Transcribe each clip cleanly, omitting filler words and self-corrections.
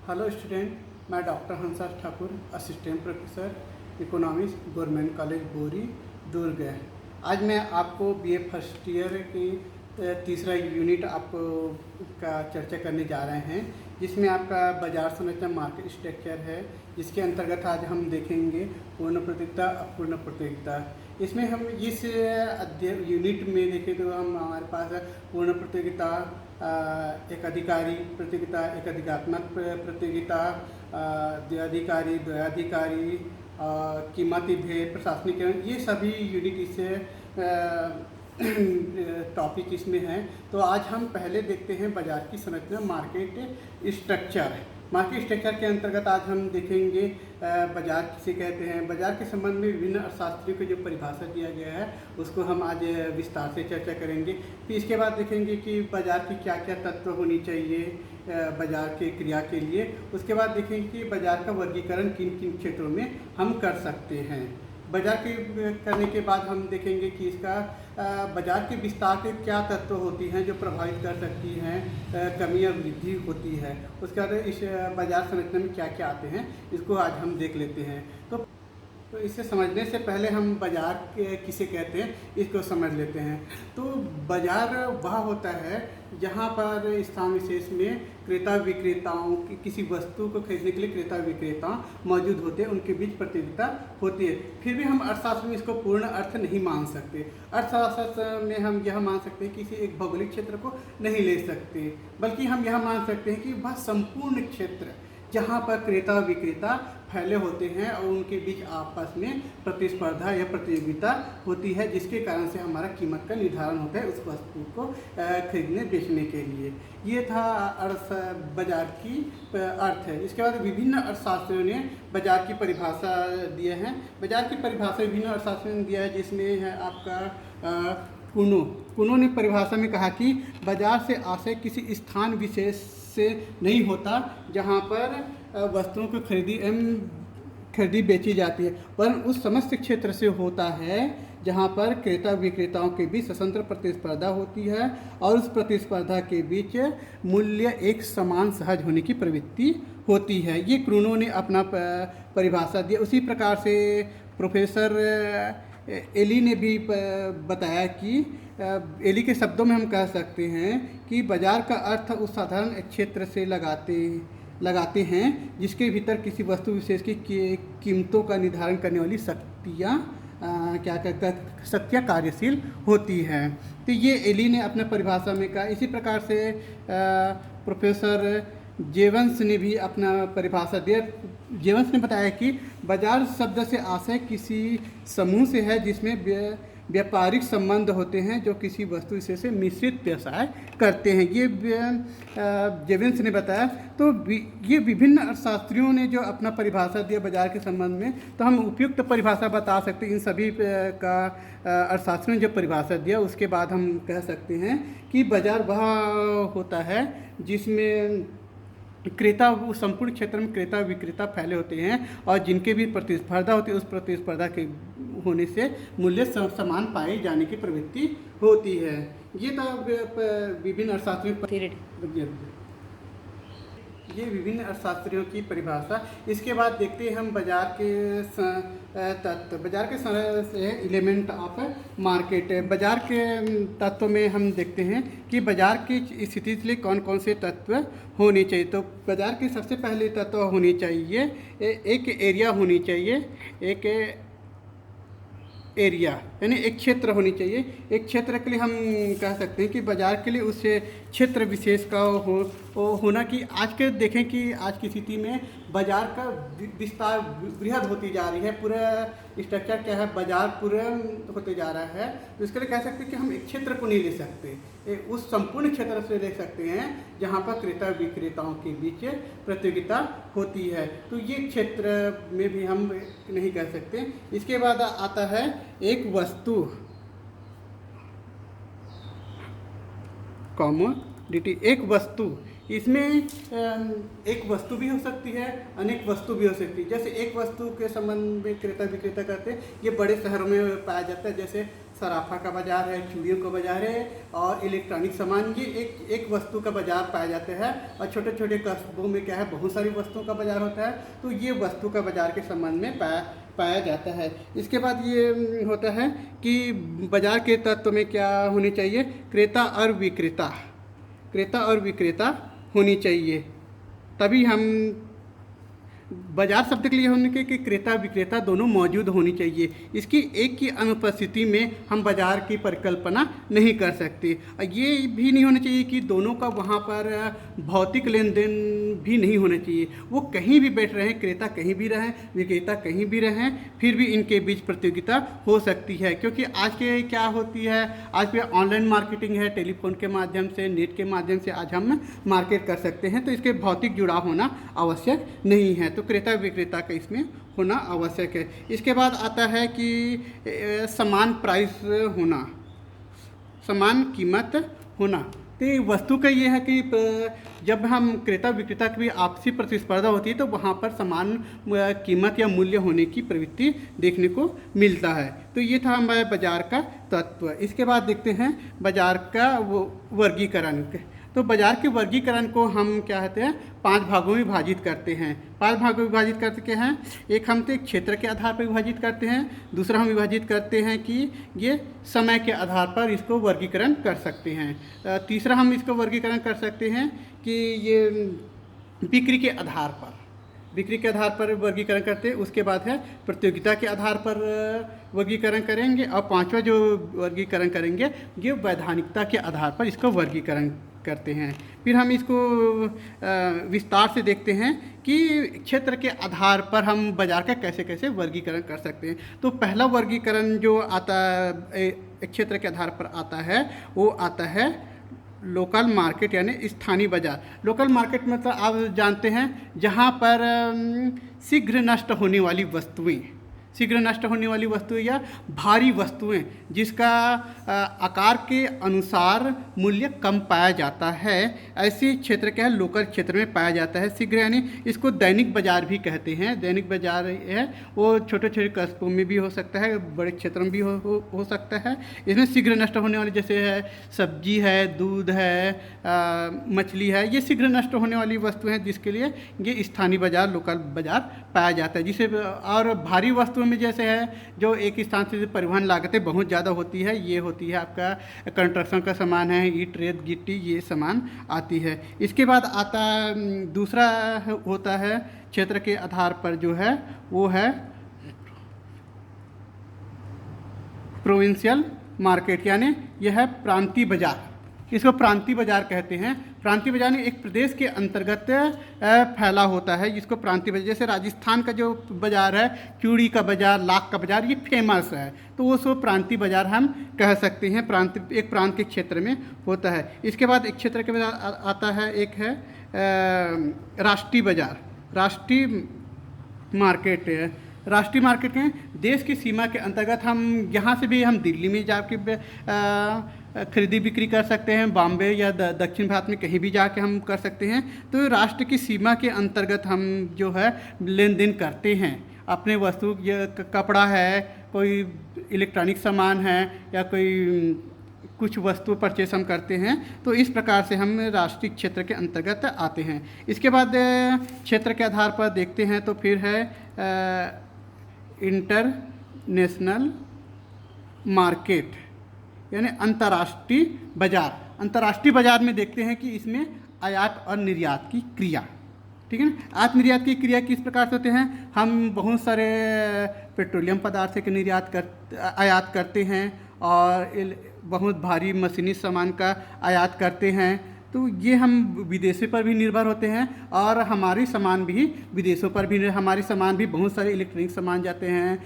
Hello student, मैं doctor Hansa Thakur, assistant professor economics, government college Bori, Durg. आज मैं आपको बीए फर्स्ट ईयर की तीसरा यूनिट आपको का चर्चा करने जा रहे हैं, जिसमें आपका बाजार संरचना मार्केट स्ट्रक्चर है, जिसके अंतर्गत आज हम देखेंगे पूर्ण प्रतियोगिता, अपूर्ण प्रतियोगिता। इसमें हम इस यूनिट में देखें तो हमारे पास पूर्ण प्रतियोगिता, एक अधिकारी प्रतियोगिता, एक अधिकात्मक प्रतियोगिता, द्वयाधिकारी, द्वयाधिकारी, कीमती भेद, प्रशासनिक, ये सभी यूनिट इससे टॉपिक इसमें हैं। तो आज हम पहले देखते हैं बाजार की संरचना, मार्केट स्ट्रक्चर। मार्केट स्ट्रक्चर के अंतर्गत आज हम देखेंगे बाजार किसे कहते हैं। बाजार के संबंध में विभिन्न अर्थशास्त्रियों को जो परिभाषा दिया गया है उसको हम आज विस्तार से चर्चा करेंगे। फिर इसके बाद देखेंगे कि बाजार की क्या क्या तत्व होनी चाहिए बाजार के क्रिया के लिए। उसके बाद देखेंगे कि बाजार का वर्गीकरण किन किन क्षेत्रों में हम कर सकते हैं। बाजार के करने के बाद हम देखेंगे कि इसका बाजार के विस्तार के क्या तत्व होती हैं जो प्रभावित कर सकती हैं, कमी या वृद्धि होती है। उसके बाद इस बाजार संरचना में क्या क्या आते हैं, इसको आज हम देख लेते हैं। तो इसे समझने से पहले हम बाजार किसे कहते हैं इसको समझ लेते हैं। तो बाजार वह होता है जहाँ पर स्थान विशेष में क्रेता विक्रेताओं की किसी वस्तु को खरीदने के लिए क्रेता विक्रेता मौजूद होते हैं, उनके बीच प्रतियोगिता होती है। फिर भी हम अर्थशास्त्र में इसको पूर्ण अर्थ नहीं मान सकते। अर्थशास्त्र में हम यह मान सकते हैं कि किसी एक भौगोलिक क्षेत्र को नहीं ले सकते, बल्कि हम यह मान सकते हैं कि वह संपूर्ण क्षेत्र जहाँ पर क्रेता विक्रेता फैले होते हैं और उनके बीच आपस में प्रतिस्पर्धा या प्रतियोगिता होती है, जिसके कारण से हमारा कीमत का निर्धारण होता है उस वस्तु को खरीदने बेचने के लिए। ये था बाजार की अर्थ है। इसके बाद विभिन्न अर्थशास्त्रियों ने बाजार की परिभाषा दिए हैं। बाजार की परिभाषा विभिन्न अर्थशास्त्रियों ने दिया है, जिसमें है आपका कुनो ने परिभाषा में कहा कि बाजार से आशय किसी स्थान विशेष से नहीं होता जहाँ पर वस्तुओं को खरीदी बेची जाती है, पर उस समस्त क्षेत्र से होता है जहाँ पर क्रेता विक्रेताओं के बीच स्वतंत्र प्रतिस्पर्धा होती है और उस प्रतिस्पर्धा के बीच मूल्य एक समान सहज होने की प्रवृत्ति होती है। ये क्रूनो ने अपना परिभाषा दिया। उसी प्रकार से प्रोफेसर एली ने भी बताया कि एली के शब्दों में हम कह सकते हैं कि बाजार का अर्थ उस साधारण क्षेत्र से लगाते हैं जिसके भीतर किसी वस्तु विशेष की कीमतों का निर्धारण करने वाली शक्तियाँ कार्यशील होती हैं। तो ये एली ने अपने परिभाषा में कहा। इसी प्रकार से प्रोफेसर जेवंस ने भी अपना परिभाषा दिया। जेवंस ने बताया कि बाजार शब्द से आशय किसी समूह से है जिसमें व्यापारिक संबंध होते हैं जो किसी वस्तु विशेष से मिश्रित व्यवसाय करते हैं। ये जेवंस ने बताया। तो ये विभिन्न अर्थशास्त्रियों ने जो अपना परिभाषा दिया बाजार के संबंध में, तो हम उपयुक्त परिभाषा बता सकते हैं। इन सभी का अर्थशास्त्रियों ने जो परिभाषा दिया उसके बाद हम कह सकते हैं कि बाजार वह होता है जिसमें क्रेता, संपूर्ण क्षेत्र में क्रेता विक्रेता फैले होते हैं और जिनके भी प्रतिस्पर्धा होती है, उस प्रतिस्पर्धा के होने से मूल्य समान पाए जाने की प्रवृत्ति होती है। ये तो विभिन्न अर्थशास्त्रियों ये विभिन्न अर्थशास्त्रियों की परिभाषा। इसके बाद देखते हैं हम बाजार के तत्व। बाजार के एलिमेंट ऑफ मार्केट। बाजार के तत्व में हम देखते हैं कि बाजार की स्थिति के लिए कौन कौन से तत्व होने चाहिए। तो बाजार के सबसे पहले तत्व होने चाहिए, एक एरिया होनी चाहिए, एक एरिया यानी एक क्षेत्र होनी चाहिए। एक क्षेत्र के लिए हम कह सकते हैं कि बाजार के लिए उस क्षेत्र विशेष का होना कि आज के देखें कि आज की स्थिति में बाजार का विस्तार बृहद होती जा रही है। पूरा स्ट्रक्चर क्या है, बाजार पूरा होते जा रहा है। तो इसके लिए कह सकते हैं कि हम एक क्षेत्र को नहीं ले सकते, उस संपूर्ण क्षेत्र से ले सकते हैं जहाँ पर क्रेता विक्रेताओं के बीच प्रतियोगिता होती है। तो ये क्षेत्र में भी हम नहीं कह सकते। इसके बाद आता है एक वस्तु, कॉमोडिटी, एक वस्तु। इसमें एक वस्तु भी हो सकती है, अनेक वस्तु भी हो सकती है। जैसे एक वस्तु के संबंध में क्रेता विक्रेता करते हैं, ये बड़े शहरों में पाया जाता है, जैसे सराफा का बाज़ार है, चूड़ियों का बाज़ार है और इलेक्ट्रॉनिक सामान, ये एक वस्तु का बाज़ार पाया जाता है। और छोटे छोटे कस्बों में क्या है, बहुत सारी वस्तुओं का बाज़ार होता है, तो ये वस्तु का बाज़ार के संबंध में पाया जाता है। इसके बाद ये होता है कि बाज़ार के तत्व में क्या होनी चाहिए, क्रेता और विक्रेता होनी चाहिए। तभी हम बाजार शब्द के लिए होने के क्रेता विक्रेता दोनों मौजूद होनी चाहिए। इसकी एक की अनुपस्थिति में हम बाजार की परिकल्पना नहीं कर सकते। ये भी नहीं होना चाहिए कि दोनों का वहाँ पर भौतिक लेन देन भी नहीं होना चाहिए। वो कहीं भी बैठ रहे हैं, क्रेता कहीं भी रहें, विक्रेता कहीं भी रहें, फिर भी इनके बीच प्रतियोगिता हो सकती है। क्योंकि आज के क्या होती है, आज पे ऑनलाइन मार्केटिंग है, टेलीफोन के माध्यम से, नेट के माध्यम से आज हम मार्केट कर सकते हैं, तो इसके भौतिक जुड़ाव होना आवश्यक नहीं है। तो क्रेता विक्रेता का इसमें होना आवश्यक है। इसके बाद आता है कि समान प्राइस होना, समान कीमत होना। तो वस्तु का ये है कि जब हम क्रेता विक्रेता की भी आपसी प्रतिस्पर्धा होती है तो वहाँ पर समान कीमत या मूल्य होने की प्रवृत्ति देखने को मिलता है। तो ये था हमारे बाजार का तत्व। इसके बाद देखते हैं बाजार का वर्गीकरण। तो बाजार के वर्गीकरण को हम क्या कहते हैं, 5 भागों में विभाजित करते हैं। 5 भागों में विभाजित करते हैं। एक हम तो एक क्षेत्र के आधार पर विभाजित करते हैं, दूसरा हम विभाजित करते हैं कि ये समय के आधार पर इसको वर्गीकरण कर सकते हैं, तीसरा हम इसको वर्गीकरण कर सकते हैं कि ये बिक्री के आधार पर वर्गीकरण करते हैं। उसके बाद है प्रतियोगिता के आधार पर वर्गीकरण करेंगे, और पांचवा जो वर्गीकरण करेंगे ये वैधानिकता के आधार पर इसको वर्गीकरण करते हैं। फिर हम इसको विस्तार से देखते हैं कि क्षेत्र के आधार पर हम बाजार का कैसे कैसे वर्गीकरण कर सकते हैं। तो पहला वर्गीकरण जो आता क्षेत्र के आधार पर आता है वो आता है लोकल मार्केट यानी स्थानीय बाजार। लोकल मार्केट मतलब आप जानते हैं जहाँ पर शीघ्र नष्ट होने वाली वस्तुएं या भारी वस्तुएं जिसका आकार के अनुसार मूल्य कम पाया जाता है, ऐसे क्षेत्र क्या है, लोकल क्षेत्र में पाया जाता है। शीघ्र यानी इसको दैनिक बाजार भी कहते हैं। दैनिक बाजार है वो छोटे छोटे कस्बों में भी हो सकता है, बड़े क्षेत्रों में भी हो सकता है। इसमें शीघ्र नष्ट होने वाली जैसे है सब्जी है, दूध है, मछली है, ये शीघ्र नष्ट होने वाली वस्तु हैं जिसके लिए ये स्थानीय बाजार, लोकल बाजार पाया जाता है। जिसे और भारी वस्तुओं में जैसे है जो एक स्थान से परिवहन लागतें बहुत ज़्यादा होती है, ये होती है आपका कंस्ट्रक्शन का सामान है, ईंट रेत गिट्टी ये सामान आती है। इसके बाद आता दूसरा होता है क्षेत्र के आधार पर जो है वो है प्रोविंशियल मार्केट यानी यह है प्रांतीय बाजार। इसको प्रांतीय बाजार कहते हैं। प्रांतीय बाजार में एक प्रदेश के अंतर्गत फैला होता है जिसको प्रांतीय बाजार, जैसे राजस्थान का जो बाजार है चूड़ी का बाजार, लाख का बाजार, ये फेमस है, तो वो सब प्रांतीय बाजार हम कह सकते हैं। एक प्रांत के क्षेत्र में होता है। इसके बाद एक क्षेत्र के बाजार आता है, एक है राष्ट्रीय बाजार, राष्ट्रीय मार्केट में देश की सीमा के अंतर्गत हम यहाँ से भी हम दिल्ली में जाके खरीदी बिक्री कर सकते हैं, बॉम्बे या दक्षिण भारत में कहीं भी जाके हम कर सकते हैं। तो राष्ट्र की सीमा के अंतर्गत हम जो है लेन देन करते हैं। अपने वस्तु कपड़ा है, कोई इलेक्ट्रॉनिक सामान है या कोई कुछ वस्तु परचेस हम करते हैं, तो इस प्रकार से हम राष्ट्रीय क्षेत्र के अंतर्गत आते हैं। इसके बाद क्षेत्र के आधार पर देखते हैं तो फिर है इंटरनेशनल मार्केट यानी अंतर्राष्ट्रीय बाजार। अंतर्राष्ट्रीय बाजार में देखते हैं कि इसमें आयात और निर्यात की क्रिया, ठीक है ना। आयात निर्यात की क्रिया किस प्रकार से होते हैं, हम बहुत सारे पेट्रोलियम पदार्थ के आयात करते हैं और बहुत भारी मशीनी सामान का आयात करते हैं। तो ये हम विदेशों पर भी निर्भर होते हैं और हमारे सामान भी विदेशों पर भी, हमारे सामान भी बहुत सारे इलेक्ट्रॉनिक सामान जाते हैं,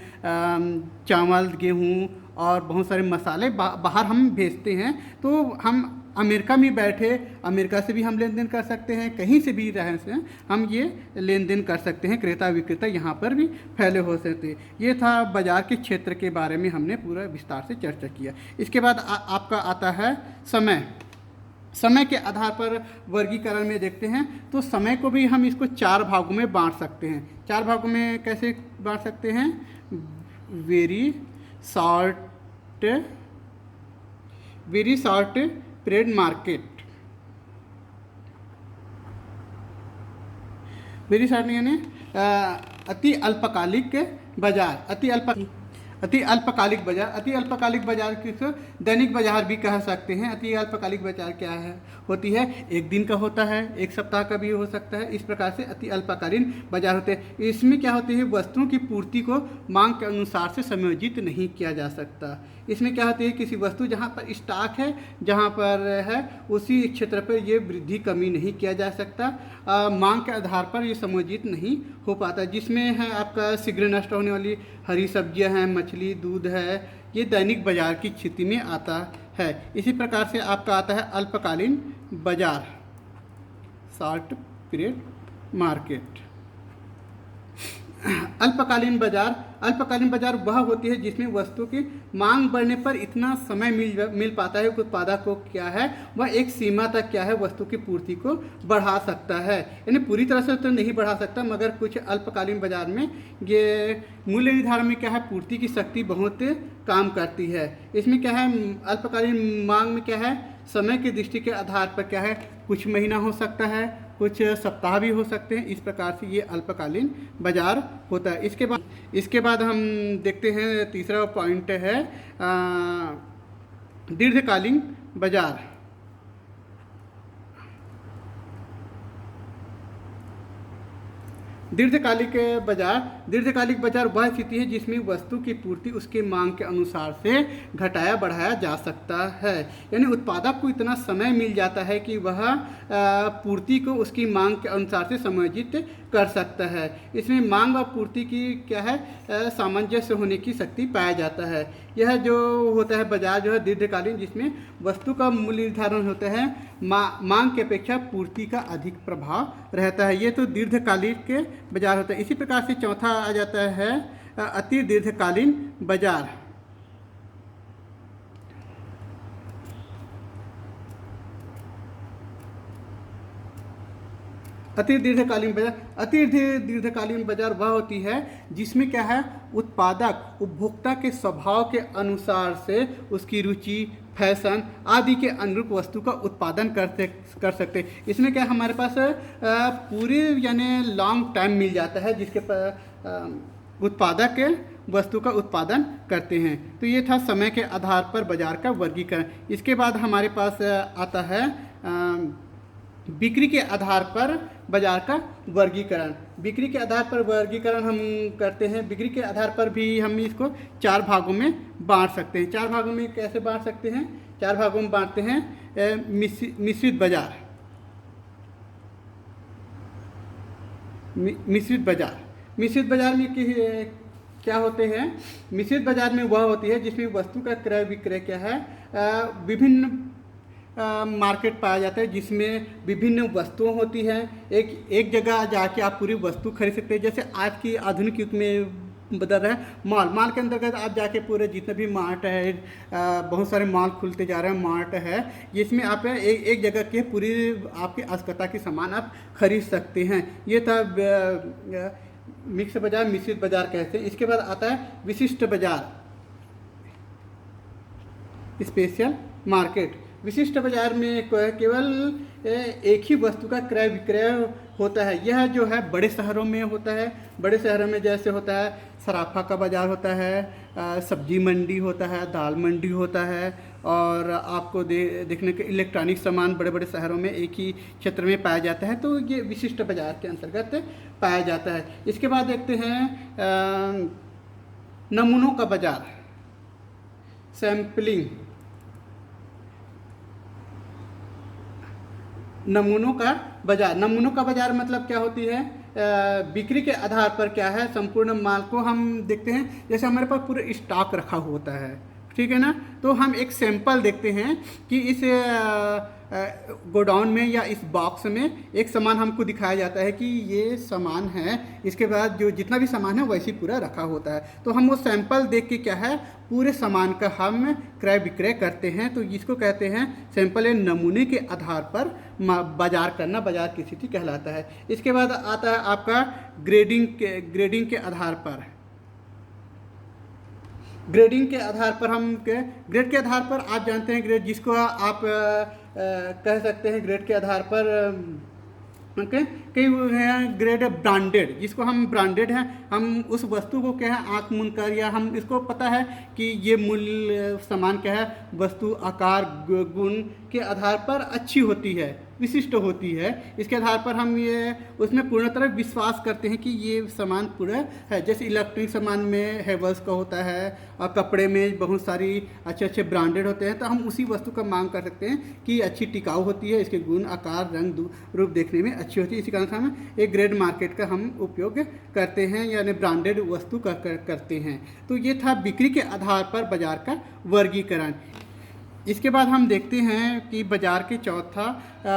चावल, गेहूँ और बहुत सारे मसाले बाहर हम भेजते हैं। तो हम अमेरिका में बैठे, अमेरिका से भी हम लेन देन कर सकते हैं, कहीं से भी रहने से हम ये लेन देन कर सकते हैं। क्रेता विक्रेता यहाँ पर भी फैले हो सकते हैं। ये था बाजार के क्षेत्र के बारे में हमने पूरा विस्तार से चर्चा किया। इसके बाद आपका आता है समय के आधार पर वर्गीकरण में देखते हैं। तो समय को भी हम इसको 4 भागों में बांट सकते हैं। 4 भागों में कैसे बांट सकते हैं, very short very short period market. Very short यानी अति अल्पकालिक बाजार, अति अल्पकालिक बाजार। अति अल्पकालिक बाजार किसको दैनिक बाजार भी कह सकते हैं। अति अल्पकालिक बाजार क्या है होती है, एक दिन का होता है, एक सप्ताह का भी हो सकता है। इस प्रकार से अति अल्पकालीन बाजार होते हैं। इसमें क्या होती है, वस्तुओं की पूर्ति को मांग के अनुसार से समायोजित नहीं किया जा सकता। इसमें क्या होती है, किसी वस्तु जहाँ पर स्टॉक है, जहाँ पर है उसी क्षेत्र पर ये वृद्धि कमी नहीं किया जा सकता। मांग के आधार पर ये समायोजित नहीं हो पाता। जिसमें है आपका शीघ्र नष्ट होने वाली हरी सब्जियां हैं, मछली, दूध है, ये दैनिक बाजार की स्थिति में आता है। इसी प्रकार से आपका आता है अल्पकालीन बाजार, शॉर्ट पीरियड मार्केट। अल्पकालीन बाजार वह होती है जिसमें वस्तु की मांग बढ़ने पर इतना समय मिल पाता है कि उत्पादक को क्या है, वह एक सीमा तक क्या है वस्तु की पूर्ति को बढ़ा सकता है। यानी पूरी तरह से तो नहीं बढ़ा सकता, मगर कुछ अल्पकालीन बाजार में ये मूल्य निर्धारण में क्या है, पूर्ति की शक्ति बहुत काम करती है। इसमें क्या है, अल्पकालीन मांग में क्या है, समय की दृष्टि के आधार पर क्या है, कुछ महीना हो सकता है, कुछ सप्ताह भी हो सकते हैं। इस प्रकार से ये अल्पकालीन बाजार होता है। इसके बाद हम देखते हैं तीसरा पॉइंट है दीर्घकालीन बाजार। दीर्घकालिक बाजार वह स्थिति है जिसमें वस्तु की पूर्ति उसके मांग के अनुसार से घटाया बढ़ाया जा सकता है। यानी उत्पादक को इतना समय मिल जाता है कि वह पूर्ति को उसकी मांग के अनुसार से समायोजित कर सकता है। इसमें मांग और पूर्ति की क्या है, सामंजस्य होने की शक्ति पाया जाता है। यह जो होता है बाजार जो है दीर्घकालीन, जिसमें वस्तु का मूल्य निर्धारण होता है मांग की अपेक्षा पूर्ति का अधिक प्रभाव रहता है। ये तो दीर्घकालिक के बाजार होता है। इसी प्रकार से चौथा आ जाता है अति दीर्घकालीन बाजार। अति दीर्घकालीन बाजार वह होती है जिसमें क्या है, उत्पादक उपभोक्ता के स्वभाव के अनुसार से उसकी रुचि, फैशन आदि के अनुरूप वस्तु का उत्पादन कर सकते। इसमें क्या हमारे पास पूरे यानी लॉन्ग टाइम मिल जाता है जिसके उत्पादक वस्तु का उत्पादन करते हैं। तो ये था समय के आधार पर बाजार का वर्गीकरण। इसके बाद हमारे पास आता है बिक्री के आधार पर बाजार का वर्गीकरण। बिक्री के आधार पर वर्गीकरण हम करते हैं। बिक्री के आधार पर भी हम इसको 4 भागों में बांट सकते हैं। 4 भागों में कैसे बांट सकते हैं, 4 भागों में बांटते हैं। मिश्रित बाजार, मिश्रित बाजार में क्या होते हैं, मिश्रित बाजार में वह होती है जिसमें वस्तु का क्रय विक्रय क्या है, विभिन्न मार्केट पाया जाता है जिसमें विभिन्न वस्तुएं होती हैं। एक जगह जाके आप पूरी वस्तु खरीद सकते हैं। जैसे आज की आधुनिक युग में बदल रहा है माल के अंतर्गत आप जाके पूरे जितने भी मार्ट है, बहुत सारे माल खुलते जा रहे हैं, मार्ट है, जिसमें आप एक जगह के पूरी आपकी आवश्यकता के सामान आप खरीद सकते हैं। ये था मिक्स बाजार, मिश्रित बाजार कहते हैं। इसके बाद आता है विशिष्ट बाजार, स्पेशल मार्केट। विशिष्ट बाजार में केवल एक ही वस्तु का क्रय विक्रय होता है। यह जो है बड़े शहरों में होता है। बड़े शहरों में जैसे होता है सराफा का बाजार होता है, सब्जी मंडी होता है, दाल मंडी होता है, और आपको देखने के इलेक्ट्रॉनिक सामान बड़े बड़े शहरों में एक ही क्षेत्र में पाया जाता है। तो ये विशिष्ट बाजार के अंतर्गत पाया जाता है। इसके बाद देखते हैं नमूनों का बाजार, सैम्पलिंग। नमूनों का बाजार मतलब क्या होती है, बिक्री के आधार पर क्या है, संपूर्ण माल को हम देखते हैं। जैसे हमारे पास पूरा स्टॉक रखा होता है, ठीक है ना, तो हम एक सैंपल देखते हैं कि इस गोडाउन में या इस बॉक्स में एक सामान हमको दिखाया जाता है कि ये सामान है। इसके बाद जो जितना भी सामान है वैसे पूरा रखा होता है। तो हम वो सैंपल देख के क्या है, पूरे सामान का हम क्रय विक्रय करते हैं। तो इसको कहते हैं सैंपल या नमूने के आधार पर बाजार करना, बाजार की स्थिति कहलाता है। इसके बाद आता है आपका ग्रेडिंग के आधार पर। ग्रेडिंग के आधार पर हम ग्रेड के आधार पर आप जानते हैं ग्रेड जिसको आप कह सकते हैं ग्रेड के आधार पर कई हैं ग्रेड ब्रांडेड, जिसको हम ब्रांडेड हैं, हम उस वस्तु को क्या है आंख मूंद कर या हम इसको पता है कि ये मूल्य सामान क्या है, वस्तु आकार गुण के आधार पर अच्छी होती है, विशिष्ट होती है, इसके आधार पर हम ये उसमें पूर्ण तरह विश्वास करते हैं कि ये सामान पूरा है। जैसे इलेक्ट्रॉनिक सामान में हैवेल्स का होता है और कपड़े में बहुत सारी अच्छे अच्छे ब्रांडेड होते हैं, तो हम उसी वस्तु का मांग कर सकते हैं कि अच्छी टिकाऊ होती है, इसके गुण आकार रंग रूप देखने में अच्छी होती है। इसी कारण से हम एक ग्रेड मार्केट का हम उपयोग करते हैं, यानी ब्रांडेड वस्तु का करते हैं। तो ये था बिक्री के आधार पर बाजार का वर्गीकरण। इसके बाद हम देखते हैं कि बाजार के चौथा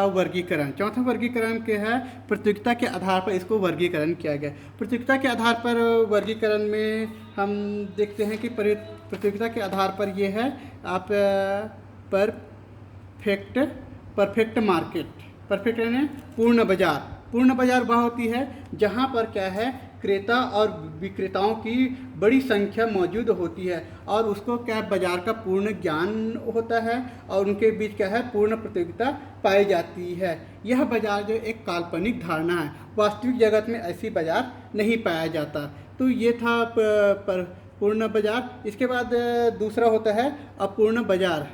वर्गीकरण क्या है, प्रतियोगिता के आधार पर इसको वर्गीकरण किया गया। प्रतियोगिता के आधार पर वर्गीकरण में हम देखते हैं कि प्रतियोगिता के आधार पर ये है आप परफेक्ट मार्केट, परफेक्ट यानी पूर्ण बाजार वह होती है जहाँ पर क्या है क्रेता और विक्रेताओं की बड़ी संख्या मौजूद होती है और उसको क्या बाजार का पूर्ण ज्ञान होता है और उनके बीच क्या है पूर्ण प्रतियोगिता पाई जाती है। यह बाजार जो एक काल्पनिक धारणा है, वास्तविक जगत में ऐसी बाजार नहीं पाया जाता। तो ये था पूर्ण बाजार। इसके बाद दूसरा होता है अपूर्ण बाजार,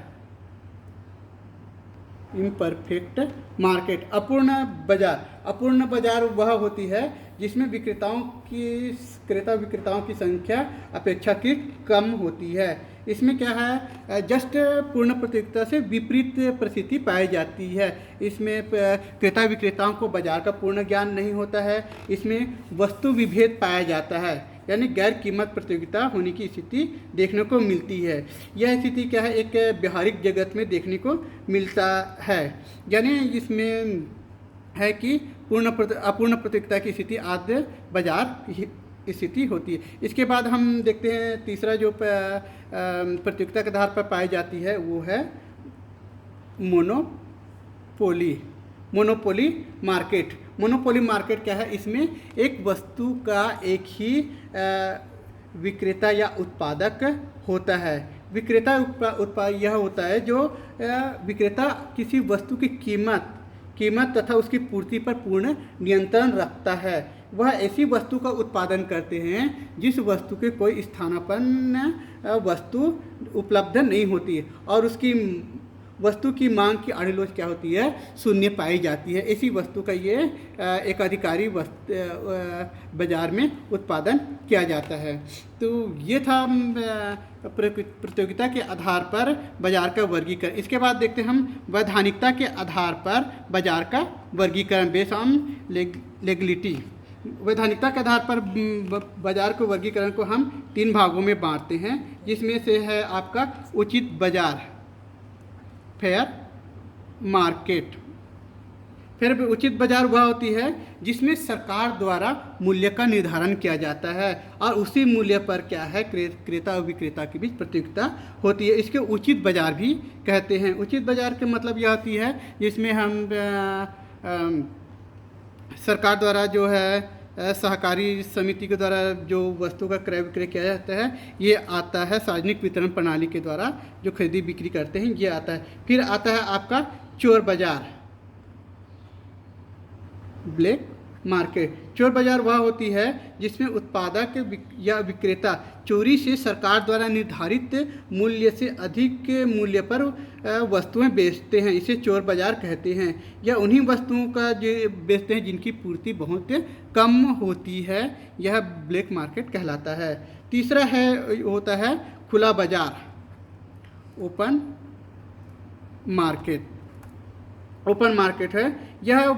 इम्परफेक्ट मार्केट। अपूर्ण बाजार वह होती है जिसमें क्रेता विक्रेताओं की संख्या अपेक्षाकृत कम होती है। इसमें क्या है जस्ट पूर्ण प्रतियोगिता से विपरीत परिस्थिति पाई जाती है। इसमें क्रेता विक्रेताओं को बाजार का पूर्ण ज्ञान नहीं होता है, इसमें वस्तु विभेद पाया जाता है, यानी गैर कीमत प्रतियोगिता होने की स्थिति देखने को मिलती है। यह स्थिति क्या है एक व्यवहारिक जगत में देखने को मिलता है, यानी इसमें है कि अपूर्ण प्रतियोगिता की स्थिति आद्य बाजार स्थिति होती है। इसके बाद हम देखते हैं तीसरा जो प्रतियोगिता के आधार पर पाई जाती है वो है मोनोपोली मार्केट क्या है, इसमें एक वस्तु का एक ही विक्रेता या उत्पादक होता है। विक्रेता उत्पाद यह होता है जो विक्रेता किसी वस्तु की कीमत तथा उसकी पूर्ति पर पूर्ण नियंत्रण रखता है। वह ऐसी वस्तु का उत्पादन करते हैं जिस वस्तु के कोई स्थानापन्न वस्तु उपलब्ध नहीं होती है और उसकी वस्तु की मांग की अड़िलोच क्या होती है शून्य पाई जाती है। इसी वस्तु का ये एक अधिकारी बाजार में उत्पादन किया जाता है। तो ये था प्रतियोगिता के आधार पर बाजार का वर्गीकरण। इसके बाद देखते हैं हम वैधानिकता के आधार पर बाजार का वर्गीकरण, बेस्ड ऑन लेगलिटी। वैधानिकता के आधार पर बाजार को वर्गीकरण को हम 3 भागों में बांटते हैं, जिसमें से है आपका उचित बाजार, फेयर मार्केट। फिर उचित बाजार वह होती है जिसमें सरकार द्वारा मूल्य का निर्धारण किया जाता है और उसी मूल्य पर क्या है क्रेता और विक्रेता के बीच प्रतियोगिता होती है। इसके उचित बाजार भी कहते हैं। उचित बाजार के मतलब यह होती है जिसमें हम सरकार द्वारा जो है सहकारी समिति के द्वारा जो वस्तु का क्रय विक्रय किया जाता है ये आता है सार्वजनिक वितरण प्रणाली के द्वारा जो खरीदी बिक्री करते हैं ये आता है। फिर आता है आपका चोर बाजार, ब्लैक मार्केट। चोर बाजार वह होती है जिसमें उत्पादक या विक्रेता चोरी से सरकार द्वारा निर्धारित मूल्य से अधिक मूल्य पर वस्तुएं बेचते हैं, इसे चोर बाजार कहते हैं। या उन्हीं वस्तुओं का जो बेचते हैं जिनकी पूर्ति बहुत कम होती है, यह ब्लैक मार्केट कहलाता है। तीसरा होता है खुला बाजार, ओपन मार्केट है। यह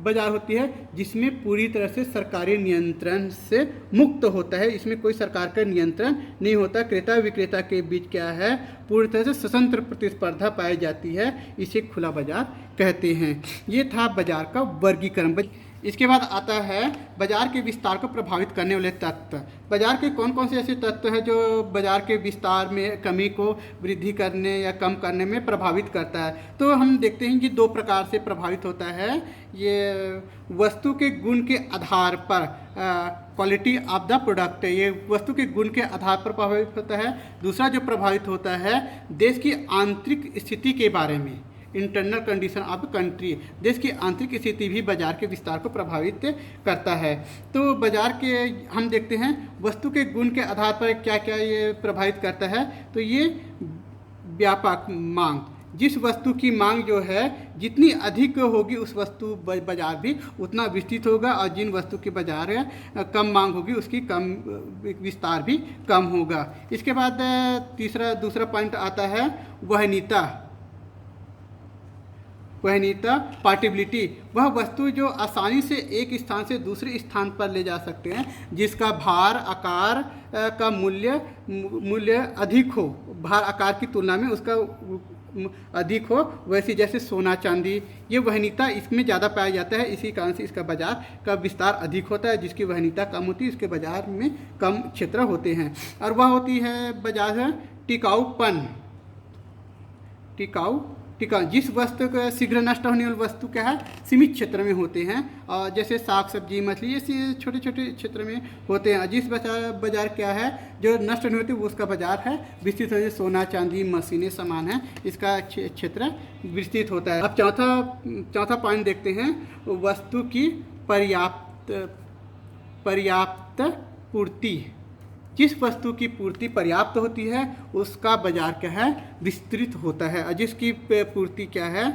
बाजार होती है जिसमें पूरी तरह से सरकारी नियंत्रण से मुक्त होता है, इसमें कोई सरकार का नियंत्रण नहीं होता। क्रेता विक्रेता के बीच क्या है पूरी तरह से स्वतंत्र प्रतिस्पर्धा पाई जाती है, इसे खुला बाजार कहते हैं। ये था बाजार का वर्गीकरण। इसके बाद आता है बाजार के विस्तार को प्रभावित करने वाले तत्व। बाजार के कौन कौन से ऐसे तत्व हैं जो बाजार के विस्तार में कमी को वृद्धि करने या कम करने में प्रभावित करता है? तो हम देखते हैं कि दो प्रकार से प्रभावित होता है। ये वस्तु के गुण के आधार पर, क्वालिटी ऑफ द प्रोडक्ट, ये वस्तु के गुण के आधार पर प्रभावित होता है। दूसरा जो प्रभावित होता है देश की आंतरिक स्थिति के बारे में, इंटरनल कंडीशन ऑफ कंट्री, देश की आंतरिक स्थिति भी बाजार के विस्तार को प्रभावित करता है। तो बाजार के हम देखते हैं वस्तु के गुण के आधार पर क्या क्या ये प्रभावित करता है। तो ये व्यापक मांग, जिस वस्तु की मांग जो है जितनी अधिक होगी उस वस्तु बाजार भी उतना विस्तृत होगा, और जिन वस्तु की बाजार है कम मांग होगी उसकी कम विस्तार भी कम होगा। इसके बाद दूसरा पॉइंट आता है वहनीयता, पोर्टेबिलिटी, वह वस्तु जो आसानी से एक स्थान से दूसरे स्थान पर ले जा सकते हैं, जिसका भार आकार का मूल्य अधिक हो, भार आकार की तुलना में उसका अधिक हो, वैसे जैसे सोना चांदी, ये वहनीयता इसमें ज़्यादा पाया जाता है। इसी कारण से इसका बाजार का विस्तार अधिक होता है। जिसकी वहनीयता कम होती है उसके बाजार में कम क्षेत्र होते हैं। और वह होती है बाजार है टिकाऊपन, टिकाऊ, जिस वस्तु का शीघ्र नष्ट होने वाली वस्तु क्या है सीमित क्षेत्र में होते हैं, और जैसे साग सब्जी मछली ये छोटे छोटे क्षेत्र में होते हैं। जिस बाजार क्या है जो नष्ट नहीं होती वो उसका बाजार है विस्तृत होता है। सोना चांदी मशीनें सामान है, इसका क्षेत्र विस्तृत होता है। अब चौथा पॉइंट देखते हैं, वस्तु की पर्याप्त पूर्ति। जिस वस्तु की पूर्ति पर्याप्त होती है उसका बाजार क्या है विस्तृत होता है, और जिसकी पूर्ति क्या है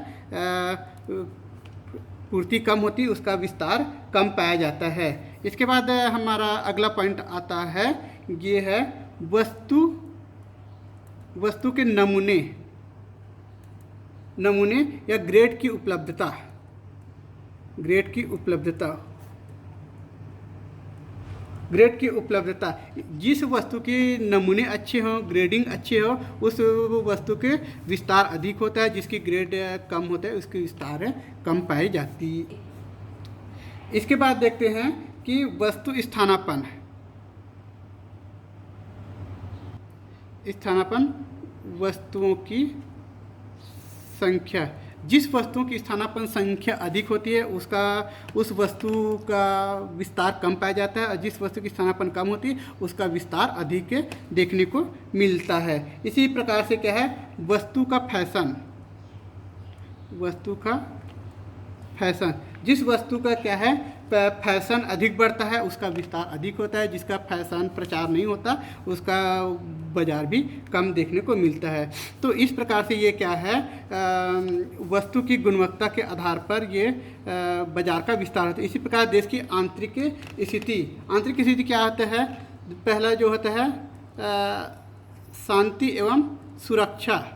पूर्ति कम होती है उसका विस्तार कम पाया जाता है। इसके बाद हमारा अगला पॉइंट आता है, ये है वस्तु के नमूने या ग्रेड की उपलब्धता। जिस वस्तु के नमूने अच्छे हों, ग्रेडिंग अच्छे हो, उस वस्तु के विस्तार अधिक होता है। जिसकी ग्रेड कम होता है उसकी विस्तार कम पाई जाती। इसके बाद देखते हैं कि वस्तु स्थानापन्न, वस्तुओं की संख्या। जिस वस्तुओं की स्थानापन्न संख्या अधिक होती है उस वस्तु का विस्तार कम पाया जाता है, और जिस वस्तु की स्थानापन्न कम होती है उसका विस्तार अधिक देखने को मिलता है। इसी प्रकार से क्या है वस्तु का फैशन, जिस वस्तु का क्या है फैशन अधिक बढ़ता है उसका विस्तार अधिक होता है। जिसका फैशन प्रचार नहीं होता उसका बाजार भी कम देखने को मिलता है। तो इस प्रकार से ये क्या है वस्तु की गुणवत्ता के आधार पर ये बाजार का विस्तार होता है। इसी प्रकार देश की आंतरिक स्थिति क्या होता है, पहला जो होता है शांति एवं सुरक्षा।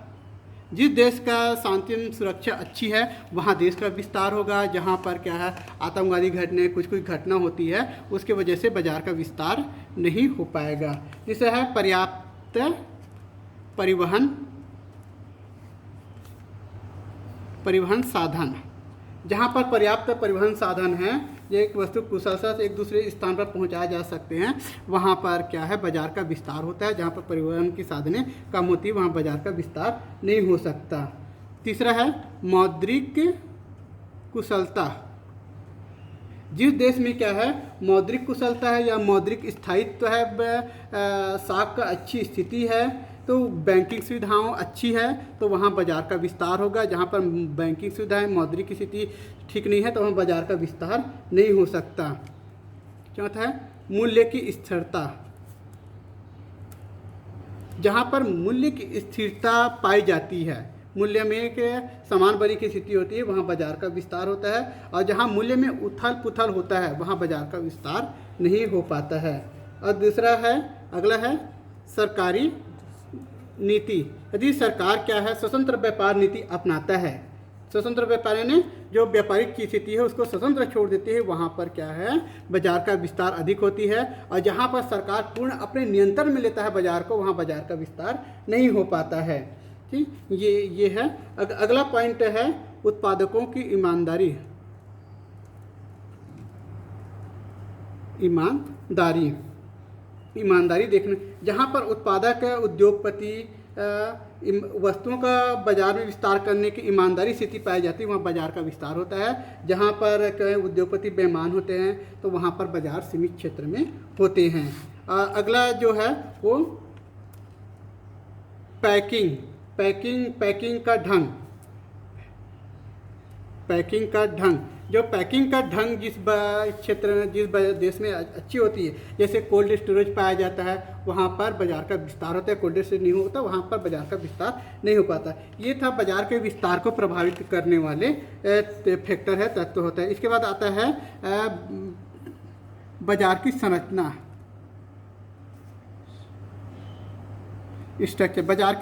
जिस देश का शांति एवं सुरक्षा अच्छी है वहाँ देश का विस्तार होगा। जहाँ पर क्या है आतंकवादी घटना कुछ घटना होती है उसके वजह से बाजार का विस्तार नहीं हो पाएगा। जैसे है पर्याप्त परिवहन साधन, जहाँ पर पर्याप्त परिवहन साधन है, एक वस्तु कुशलता से एक दूसरे स्थान पर पहुंचाए जा सकते हैं, वहाँ पर क्या है बाजार का विस्तार होता है। जहाँ पर परिवहन की साधनें कम होती है वहाँ बाजार का विस्तार नहीं हो सकता। तीसरा है मौद्रिक कुशलता। जिस देश में क्या है मौद्रिक कुशलता है या मौद्रिक स्थायित्व है, साख का अच्छी स्थिति है, तो बैंकिंग सुविधाओं अच्छी है तो वहाँ बाजार का विस्तार होगा। जहाँ पर बैंकिंग सुविधाएं मौद्रिक स्थिति ठीक नहीं है तो वहाँ बाजार का विस्तार नहीं हो सकता। चौथा है मूल्य की स्थिरता। जहाँ पर मूल्य की स्थिरता पाई जाती है, मूल्य में एक समान बनी की स्थिति होती है वहाँ बाजार का विस्तार होता है, और जहाँ मूल्य में उथल पुथल होता है वहाँ बाजार का विस्तार नहीं हो पाता है। और दूसरा है अगला है सरकारी नीति। यदि सरकार क्या है स्वतंत्र व्यापार नीति अपनाता है, स्वतंत्र व्यापार यानी जो व्यापारिक की स्थिति है उसको स्वतंत्र छोड़ देती है, वहाँ पर क्या है बाजार का विस्तार अधिक होती है। और जहाँ पर सरकार पूर्ण अपने नियंत्रण में लेता है बाजार को वहाँ बाजार का विस्तार नहीं हो पाता है। ठीक, ये है। अगला पॉइंट है उत्पादकों की ईमानदारी। ईमानदारी देखने, जहाँ पर उत्पादक उद्योगपति वस्तुओं का बाजार में विस्तार करने की ईमानदारी स्थिति पाई जाती है, वहाँ बाजार का विस्तार होता है। जहाँ पर उद्योगपति बेईमान होते हैं तो वहाँ पर बाजार सीमित क्षेत्र में होते हैं। अगला जो है वो पैकिंग का ढंग। जो पैकिंग का ढंग जिस क्षेत्र में, जिस देश में अच्छी होती है, जैसे कोल्ड स्टोरेज पाया जाता है, वहाँ पर बाजार का विस्तार होता है। कोल्ड स्टोरेज नहीं होता, वहाँ पर बाजार का विस्तार नहीं हो पाता। ये था बाजार के विस्तार को प्रभावित करने वाले फैक्टर है, तत्व होता है। इसके बाद आता है बाजार की संरचना, स्ट्रक्चर। बाजार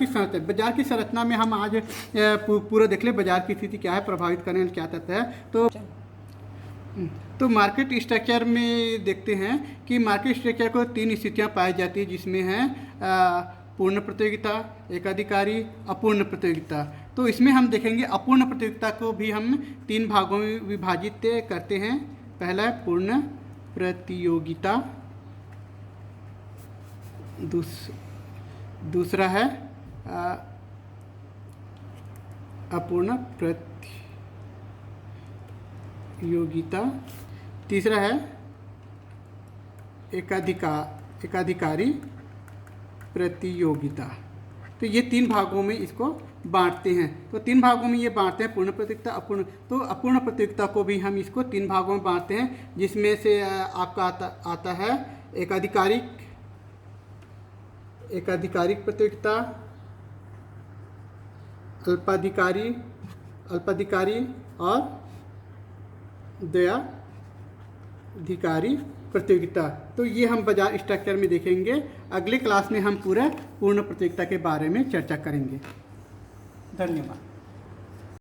की संरचना में हम आज पूरा देख ले बाजार की स्थिति क्या है, प्रभावित करने वाले क्या तत्व है। तो मार्केट स्ट्रक्चर में देखते हैं कि मार्केट स्ट्रक्चर को 3 स्थितियां पाई जाती है, जिसमें है पूर्ण प्रतियोगिता, एकाधिकारी, अपूर्ण प्रतियोगिता। तो इसमें हम देखेंगे अपूर्ण प्रतियोगिता को भी हम 3 भागों में विभाजित करते हैं। पहला है पूर्ण प्रतियोगिता, दूसरा है अपूर्ण प्रतियोगिता, तीसरा है एकाधिकारी प्रतियोगिता। तो ये 3 भागों में इसको बांटते हैं। तो 3 भागों में ये बांटते हैं, पूर्ण प्रतियोगिता, अपूर्ण। तो अपूर्ण प्रतियोगिता को भी हम इसको 3 भागों में बांटते हैं, जिसमें से आपका आता है एकाधिकारिक प्रतियोगिता, अल्पाधिकारी और द्वयाधिकारी प्रतियोगिता। तो ये हम बाजार स्ट्रक्चर में देखेंगे। अगले क्लास में हम पूरा पूर्ण प्रतियोगिता के बारे में चर्चा करेंगे। धन्यवाद।